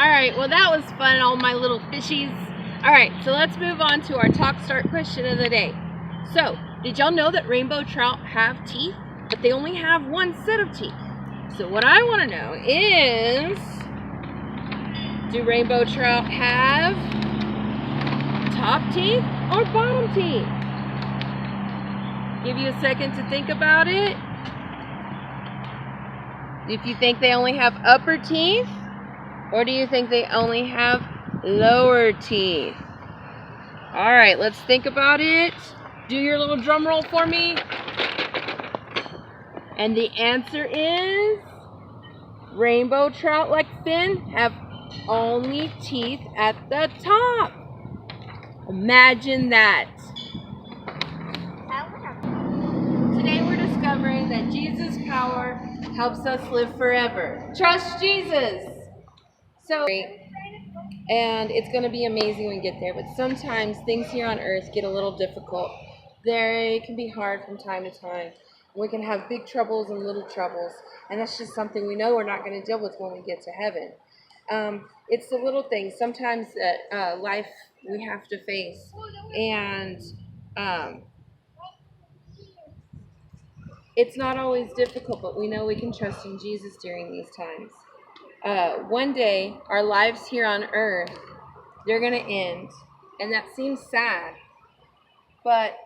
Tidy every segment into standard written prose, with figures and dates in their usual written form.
All right, well that was fun, all my little fishies. All right, so let's move on to our talk start question of the day. So, did y'all know that rainbow trout have teeth, but they only have one set of teeth? So what I want to know is, do rainbow trout have top teeth or bottom teeth? Give you a second to think about it. If you think they only have upper teeth, or do you think they only have lower teeth? All right, let's think about it. Do your little drum roll for me. And the answer is, rainbow trout, like Finn, have only teeth at the top. Imagine that. Today we're discovering that Jesus' power helps us live forever. Trust Jesus. So, and it's going to be amazing when we get there, but sometimes things here on earth get a little difficult. They can be hard from time to time. We can have big troubles and little troubles, and that's just something we know we're not going to deal with when we get to heaven. It's the little things sometimes that life we have to face, and it's not always difficult, but we know we can trust in Jesus during these times. One day, our lives here on earth, they're going to end, and that seems sad, but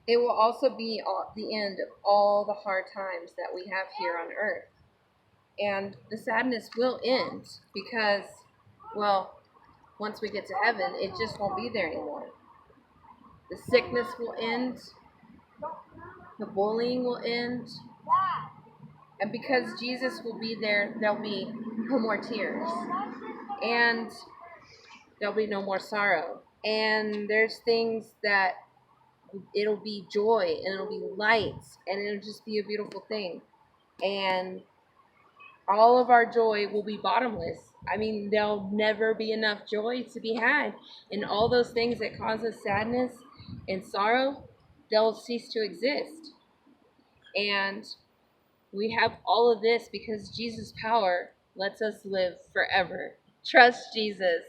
it will also be the end of all the hard times that we have here on earth. And the sadness will end because, well, once we get to heaven, it just won't be there anymore. The sickness will end. The bullying will end. And because Jesus will be there, there'll be no more tears. And there'll be no more sorrow. And there's things that it'll be joy, and it'll be light, and it'll just be a beautiful thing. And all of our joy will be bottomless. I mean, there'll never be enough joy to be had. And all those things that cause us sadness and sorrow, they'll cease to exist. And we have all of this because Jesus' power lets us live forever. Trust Jesus.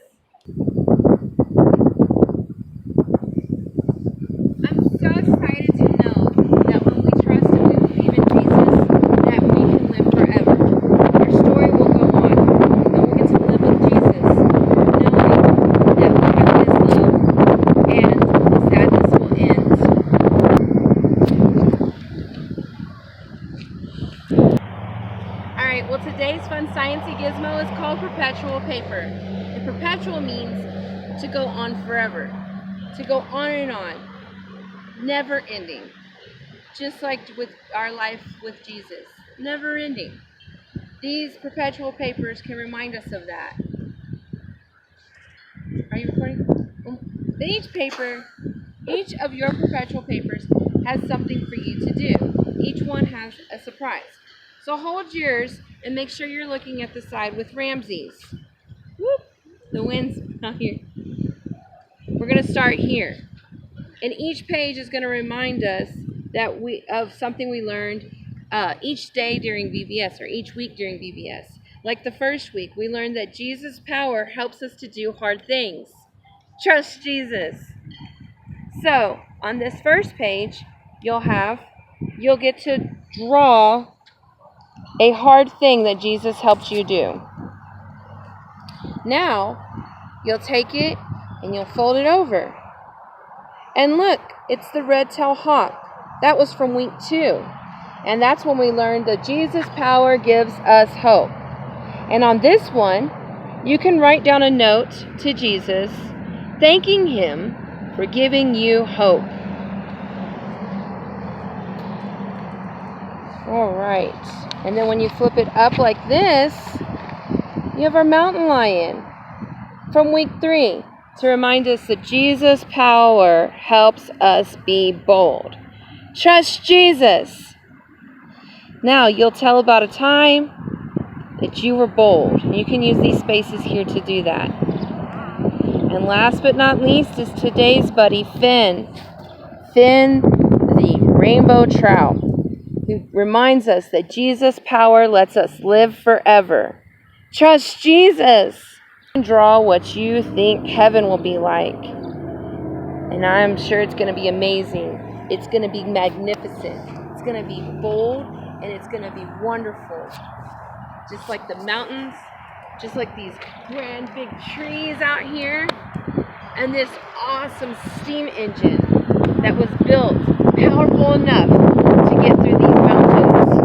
I'm so excited to know that when we trust and we believe in Jesus, that we can live forever. Our story will go on, and we'll get to live with Jesus, knowing that we have His love, and the sadness will end. Alright, well today's fun sciencey gizmo is called perpetual paper. And perpetual means to go on forever, to go on and on. Never ending, just like with our life with Jesus, never ending. These perpetual papers can remind us of that. Are you recording? Each of your perpetual papers has something for you to do. Each one has a surprise. So hold yours and make sure you're looking at the side with Ramses. Whoop! The wind's out here. We're going to start here. And each page is going to remind us that of something we learned each day during VBS, or each week during VBS. Like the first week, we learned that Jesus' power helps us to do hard things. Trust Jesus. So, on this first page, you'll get to draw a hard thing that Jesus helped you do. Now, you'll take it and you'll fold it over. And look, it's the red-tailed hawk. That was from week 2. And that's when we learned that Jesus' power gives us hope. And on this one, you can write down a note to Jesus, thanking Him for giving you hope. All right. And then when you flip it up like this, you have our mountain lion from week 3. To remind us that Jesus' power helps us be bold. Trust Jesus. Now, you'll tell about a time that you were bold. You can use these spaces here to do that. And last but not least is today's buddy, Finn. Finn, the rainbow trout, who reminds us that Jesus' power lets us live forever. Trust Jesus. Draw what you think heaven will be like. And I'm sure it's going to be amazing. It's going to be magnificent. It's going to be bold, and it's going to be wonderful. Just like the mountains, just like these grand big trees out here, and this awesome steam engine that was built powerful enough to get through these mountains.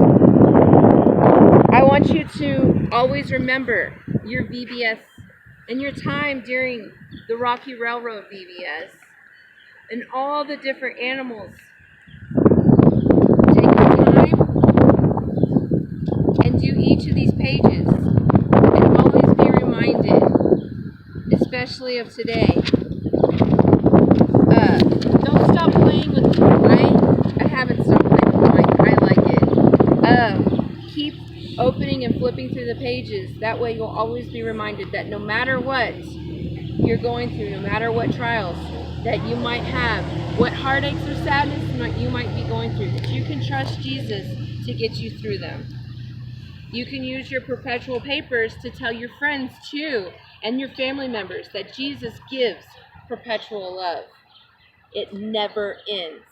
I want you to always remember your VBS and your time during the Rocky Railroad VBS and all the different animals. Take your time and do each of these pages and always be reminded, especially of today. Don't stop playing with the I haven't stopped playing with the I like it. Keep opening and flipping through the pages. That way you'll always be reminded that no matter what you're going through, no matter what trials that you might have, what heartaches or sadness you might be going through, that you can trust Jesus to get you through them. You can use your perpetual papers to tell your friends too, and your family members, that Jesus gives perpetual love. It never ends.